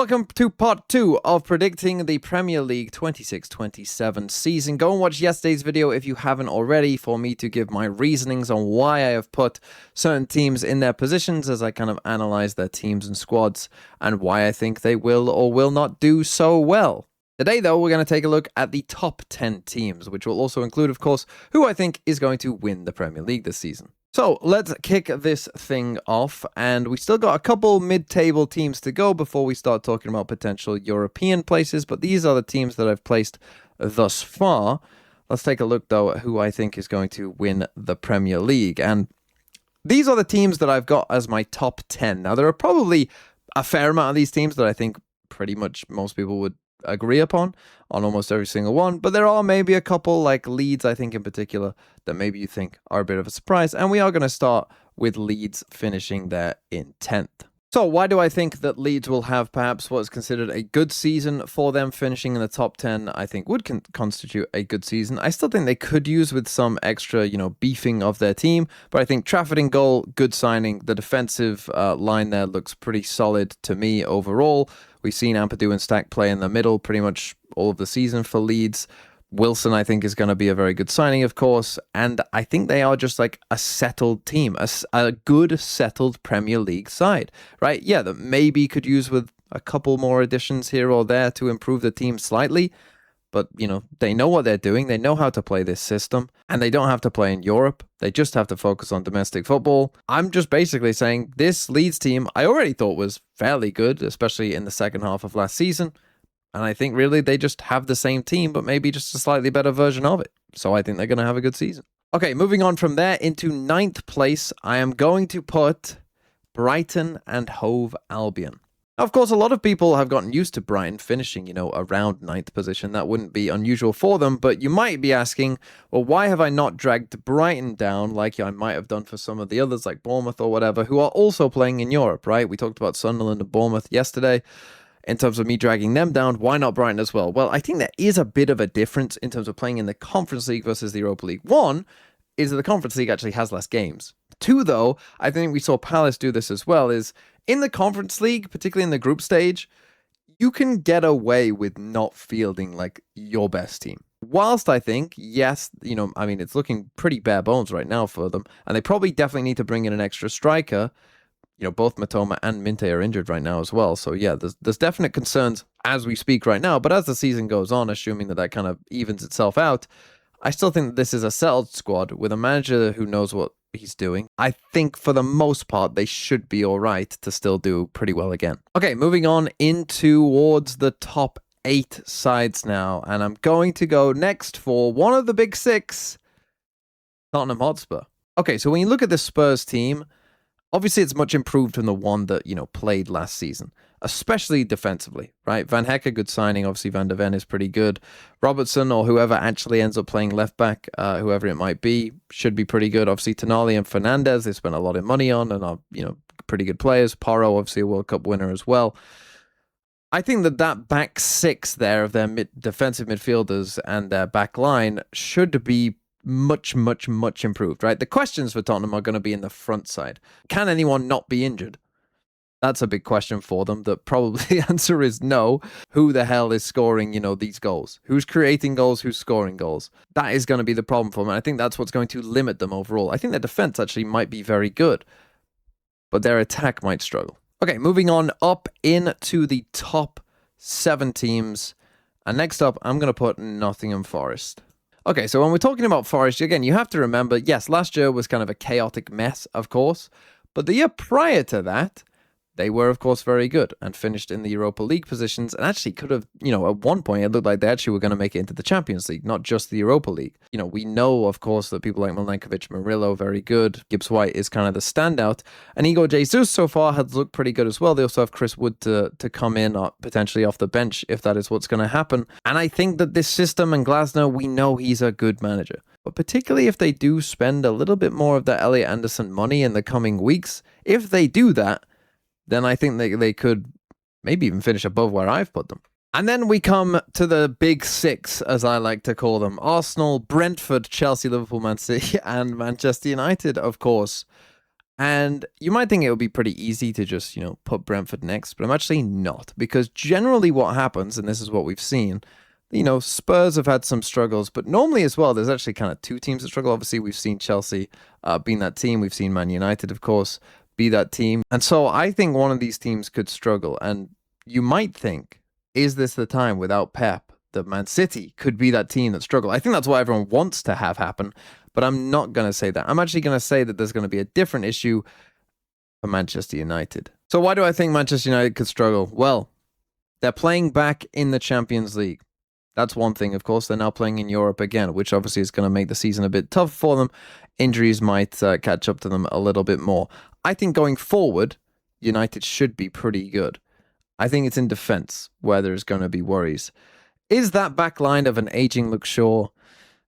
Welcome to part 2 of predicting the Premier League 26-27 season. Go and watch yesterday's video if you haven't already for me to give my reasonings on why I have put certain teams in their positions as I kind of analyze their teams and squads and why I think they will or will not do so well. Today, though, we're going to take a look at the top 10 teams, which will also include, of course, who I think is going to win the Premier League this season. So let's kick this thing off, and we still got a couple mid-table teams to go before we start talking about potential European places, but these are the teams that I've placed thus far. Let's take a look, though, at who I think is going to win the Premier League, and these are the teams that I've got as my top 10. Now, there are probably a fair amount of these teams that I think pretty much most people would agree upon on almost every single one, but there are maybe a couple like Leeds, I think in particular, that maybe you think are a bit of a surprise, and we are going to start with Leeds finishing there in 10th. So why do I think that Leeds will have perhaps what is considered a good season for them? Finishing in the top 10 I think would constitute a good season. I still think they could use with some extra, beefing of their team, but I think Trafford in goal, good signing. The defensive line there looks pretty solid to me overall. We've seen Ampadu and Stack play in the middle pretty much all of the season for Leeds. Wilson, I think, is going to be a very good signing, of course. And I think they are just like a settled team, a good settled Premier League side, right? Yeah, that maybe could use with a couple more additions here or there to improve the team slightly. But, they know what they're doing. They know how to play this system. And they don't have to play in Europe. They just have to focus on domestic football. I'm just basically saying this Leeds team I already thought was fairly good, especially in the second half of last season. And I think really they just have the same team, but maybe just a slightly better version of it. So I think they're going to have a good season. Okay, moving on from there into 9th place, I am going to put Brighton and Hove Albion. Of course, a lot of people have gotten used to Brighton finishing, around 9th position. That wouldn't be unusual for them, but you might be asking, well, why have I not dragged Brighton down like I might have done for some of the others, like Bournemouth or whatever, who are also playing in Europe, right? We talked about Sunderland and Bournemouth yesterday. In terms of me dragging them down, why not Brighton as well? Well, I think there is a bit of a difference in terms of playing in the Conference League versus the Europa League. One is that the Conference League actually has less games. Two, though, I think we saw Palace do this as well, is in the Conference League, particularly in the group stage, you can get away with not fielding like your best team. Whilst I think, yes, it's looking pretty bare bones right now for them, and they probably definitely need to bring in an extra striker. Both Matoma and Minte are injured right now as well. So, yeah, there's definite concerns as we speak right now. But as the season goes on, assuming that kind of evens itself out, I still think that this is a settled squad with a manager who knows what he's doing. I think for the most part, they should be all right to still do pretty well again. Okay, moving on in towards the top 8 sides now. And I'm going to go next for one of the big 6, Tottenham Hotspur. Okay, so when you look at the Spurs team, obviously, it's much improved from the one that, played last season, especially defensively, right? Van Hecke, good signing. Obviously, Van de Ven is pretty good. Robertson or whoever actually ends up playing left back, whoever it might be, should be pretty good. Obviously, Tonali and Fernandez, they spent a lot of money on and are, pretty good players. Porro, obviously, a World Cup winner as well. I think that back 6 there of their defensive midfielders and their back line should be much improved, right? The questions for Tottenham are going to be in the front side. Can anyone not be injured? That's a big question for them. That probably the answer is no. Who the hell is scoring, these goals? Who's creating goals? Who's scoring goals? That is going to be the problem for them. And I think that's what's going to limit them overall. I think their defense actually might be very good, but their attack might struggle. Okay, moving on up into the top 7 teams. And next up, I'm going to put Nottingham Forest. Okay, so when we're talking about Forest, again, you have to remember, yes, last year was kind of a chaotic mess, of course, but the year prior to that, they were, of course, very good and finished in the Europa League positions and actually could have, at one point, it looked like they actually were going to make it into the Champions League, not just the Europa League. We know, of course, that people like Milenkovic, Murillo, very good. Gibbs White is kind of the standout. And Igor Jesus so far has looked pretty good as well. They also have Chris Wood to come in potentially off the bench if that is what's going to happen. And I think that this system and Glasner, we know he's a good manager. But particularly if they do spend a little bit more of the Elliot Anderson money in the coming weeks, if they do that, then I think they could maybe even finish above where I've put them. And then we come to the big 6, as I like to call them. Arsenal, Brentford, Chelsea, Liverpool, Man City, and Manchester United, of course. And you might think it would be pretty easy to just, put Brentford next, but I'm actually not. Because generally what happens, and this is what we've seen, Spurs have had some struggles, but normally as well, there's actually kind of two teams that struggle. Obviously, we've seen Chelsea being that team. We've seen Man United, of course, be that team. And so I think one of these teams could struggle. And you might think, is this the time without Pep that Man City could be that team that struggle? I think that's what everyone wants to have happen. But I'm not going to say that. I'm actually going to say that there's going to be a different issue for Manchester United. So why do I think Manchester United could struggle? Well, they're playing back in the Champions League. That's one thing, of course. They're now playing in Europe again, which obviously is going to make the season a bit tougher for them. Injuries might catch up to them a little bit more. I think going forward, United should be pretty good. I think it's in defense where there's going to be worries. Is that back line of an aging Luke Shaw,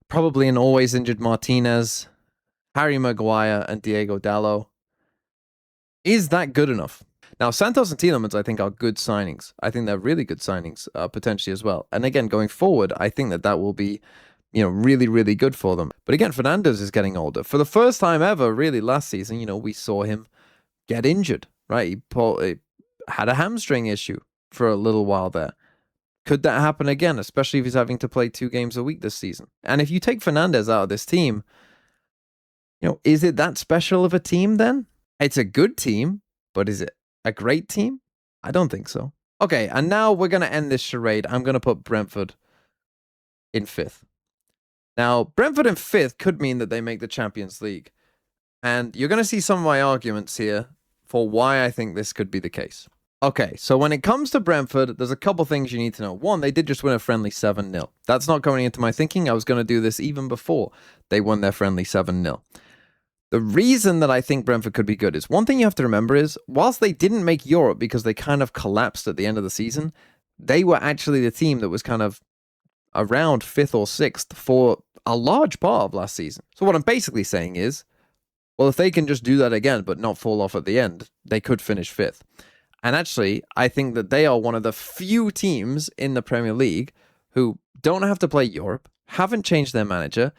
probably an always injured Martinez, Harry Maguire, and Diego Dallo, is that good enough? Now, Santos and Tielemans, I think, are good signings. I think they're really good signings, potentially as well. And again, going forward, I think that will be, really, really good for them. But again, Fernandes is getting older. For the first time ever, really, last season, we saw him get injured, right? He had a hamstring issue for a little while there. Could that happen again, especially if he's having to play 2 games a week this season? And if you take Fernandes out of this team, is it that special of a team then? It's a good team, but is it a great team? I don't think so. Okay, and now we're going to end this charade. I'm going to put Brentford in 5th. Now, Brentford in 5th could mean that they make the Champions League. And you're going to see some of my arguments here for why I think this could be the case. Okay, so when it comes to Brentford, there's a couple things you need to know. One, they did just win a friendly 7-0. That's not going into my thinking. I was going to do this even before they won their friendly 7-0. The reason that I think Brentford could be good is, one thing you have to remember is, whilst they didn't make Europe because they kind of collapsed at the end of the season, they were actually the team that was kind of around 5th or 6th for a large part of last season. So what I'm basically saying is, well, if they can just do that again but not fall off at the end, they could finish 5th. And actually, I think that they are one of the few teams in the Premier League who don't have to play Europe, haven't changed their manager,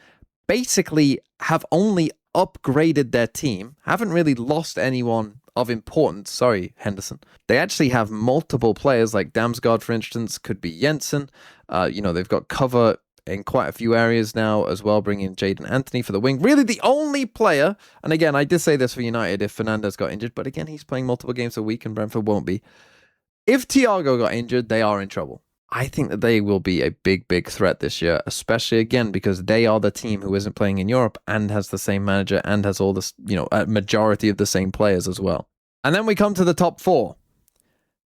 basically have only upgraded their team, haven't really lost anyone of importance. Sorry, Henderson. They actually have multiple players like Damsgaard, for instance, could be Jensen. They've got cover in quite a few areas now as well, bringing in Jadon Anthony for the wing. Really the only player, and again, I did say this for United if Fernandes got injured, but again, he's playing multiple games a week and Brentford won't be. If Thiago got injured, they are in trouble. I think that they will be a big, big threat this year, especially again because they are the team who isn't playing in Europe and has the same manager and has all this, a majority of the same players as well. And then we come to the top 4.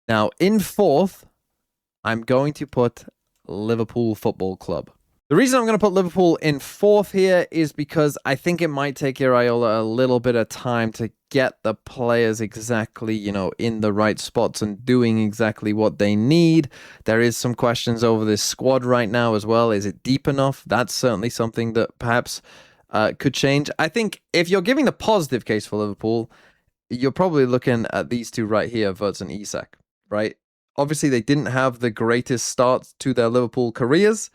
Now, in 4th, I'm going to put Liverpool Football Club. The reason I'm going to put Liverpool in 4th here is because I think it might take Iraola a little bit of time to get the players exactly, in the right spots and doing exactly what they need. There is some questions over this squad right now as well. Is it deep enough? That's certainly something that perhaps could change. I think if you're giving the positive case for Liverpool, you're probably looking at these two right here, Wirtz and Isak, right? Obviously, they didn't have the greatest starts to their Liverpool careers,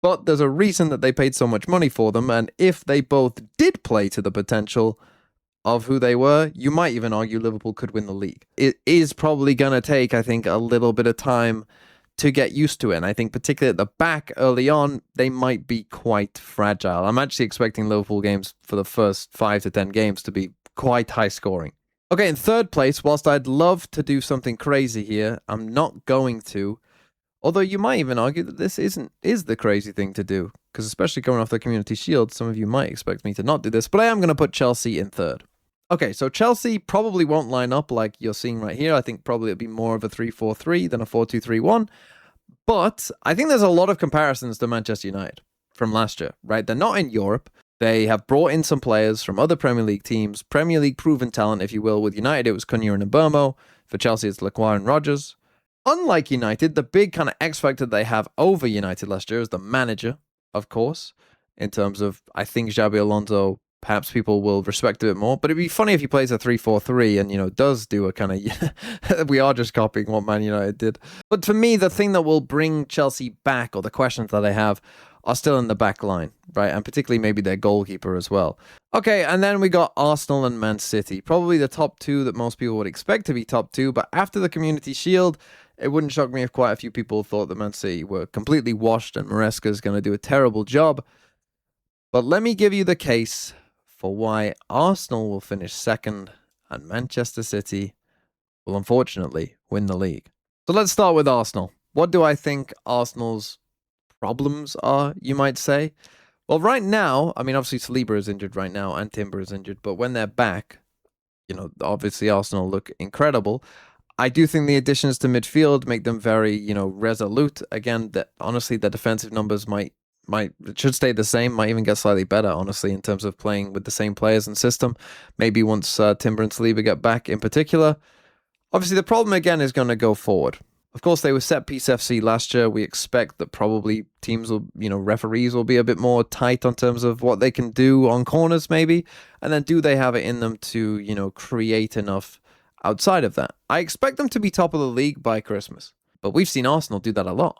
but there's a reason that they paid so much money for them, and if they both did play to the potential of who they were, you might even argue Liverpool could win the league. It is probably going to take, I think, a little bit of time to get used to it, and I think particularly at the back early on, they might be quite fragile. I'm actually expecting Liverpool games for the first 5 to 10 games to be quite high scoring. Okay, in 3rd place, whilst I'd love to do something crazy here, I'm not going to. Although you might even argue that this is the crazy thing to do, because especially coming off the Community Shield, some of you might expect me to not do this, but I am going to put Chelsea in 3rd. Okay, so Chelsea probably won't line up like you're seeing right here. I think probably it'll be more of a 3-4-3 than a 4-2-3-1, but I think there's a lot of comparisons to Manchester United from last year, right? They're not in Europe. They have brought in some players from other Premier League teams, Premier League proven talent, if you will. With United, it was Cunha and Mbeumo. For Chelsea, it's Lacroix and Rodgers. Unlike United, the big kind of X factor they have over United last year is the manager, of course, in terms of, I think Xabi Alonso, perhaps people will respect a bit more, but it'd be funny if he plays a 3-4-3 and, does do a kind of, we are just copying what Man United did. But for me, the thing that will bring Chelsea back, or the questions that I have, are still in the back line, right? And particularly maybe their goalkeeper as well. Okay, and then we got Arsenal and Man City. Probably the top two that most people would expect to be top two, but after the Community Shield, it wouldn't shock me if quite a few people thought that Man City were completely washed and Maresca's going to do a terrible job. But let me give you the case for why Arsenal will finish second and Manchester City will unfortunately win the league. So let's start with Arsenal. What do I think Arsenal's problems are, you might say? Well, right now, I mean, obviously Saliba is injured right now and Timber is injured, but when they're back, obviously Arsenal look incredible. I do think the additions to midfield make them very, resolute. Again, that honestly, the defensive numbers should stay the same, might even get slightly better, honestly, in terms of playing with the same players and system. Maybe once Timber and Saliba get back in particular. Obviously, the problem again is going to go forward. Of course, they were set piece FC last year. We expect that probably teams will, referees will be a bit more tight on terms of what they can do on corners, maybe. And then do they have it in them to, create enough outside of that? I expect them to be top of the league by Christmas. But we've seen Arsenal do that a lot.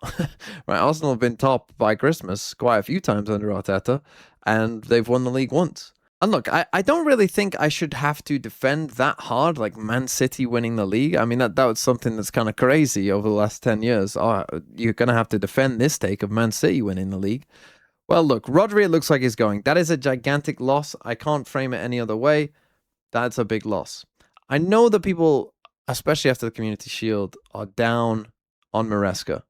Right? Arsenal have been top by Christmas quite a few times under Arteta, and they've won the league once. And look, I don't really think I should have to defend that hard, like Man City winning the league. I mean, that was something that's kind of crazy over the last 10 years. Oh, you're going to have to defend this take of Man City winning the league. Well, look, Rodri, it looks like he's going. That is a gigantic loss. I can't frame it any other way. That's a big loss. I know that people, especially after the Community Shield, are down on Maresca.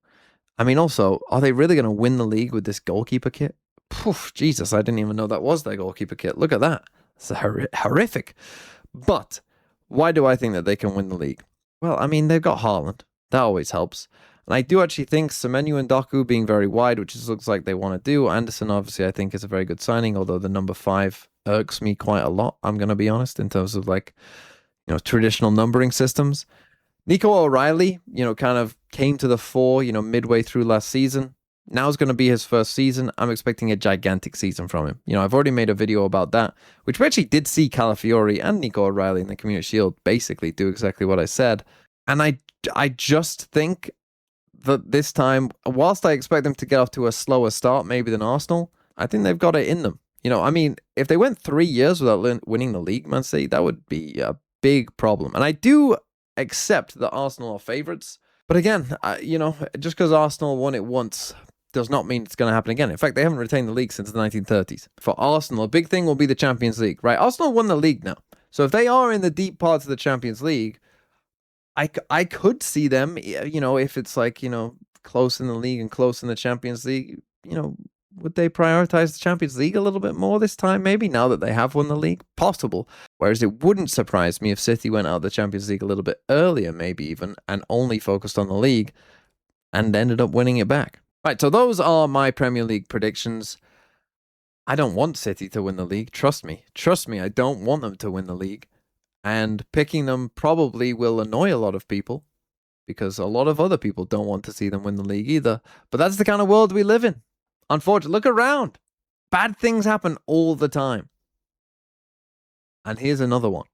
I mean, also, are they really going to win the league with this goalkeeper kit? Poof, Jesus, I didn't even know that was their goalkeeper kit. Look at that. It's horrific. But why do I think that they can win the league? Well, I mean, they've got Haaland. That always helps. And I do actually think Semenyo and Doku being very wide, which looks like they want to do. Anderson, obviously, I think is a very good signing, although the number 5 irks me quite a lot, I'm going to be honest, in terms of traditional numbering systems. Nico O'Reilly, kind of came to the fore, midway through last season. Now's going to be his first season. I'm expecting a gigantic season from him. I've already made a video about that, which we actually did see Calafiori and Nico O'Reilly in the Community Shield basically do exactly what I said. And I just think that this time, whilst I expect them to get off to a slower start maybe than Arsenal, I think they've got it in them. I mean, if they went 3 years without winning the league, Man City, that would be a big problem. And I do accept that Arsenal are favourites. But again, just because Arsenal won it once does not mean it's going to happen again. In fact, they haven't retained the league since the 1930s. For Arsenal, a big thing will be the Champions League, right? Arsenal won the league now. So if they are in the deep parts of the Champions League, I could see them, if it's close in the league and close in the Champions League, would they prioritize the Champions League a little bit more this time, maybe, now that they have won the league? Possible. Whereas it wouldn't surprise me if City went out of the Champions League a little bit earlier, maybe even, and only focused on the league and ended up winning it back. Right, so those are my Premier League predictions. I don't want City to win the league. Trust me. Trust me, I don't want them to win the league. And picking them probably will annoy a lot of people because a lot of other people don't want to see them win the league either. But that's the kind of world we live in. Unfortunately, look around. Bad things happen all the time. And here's another one.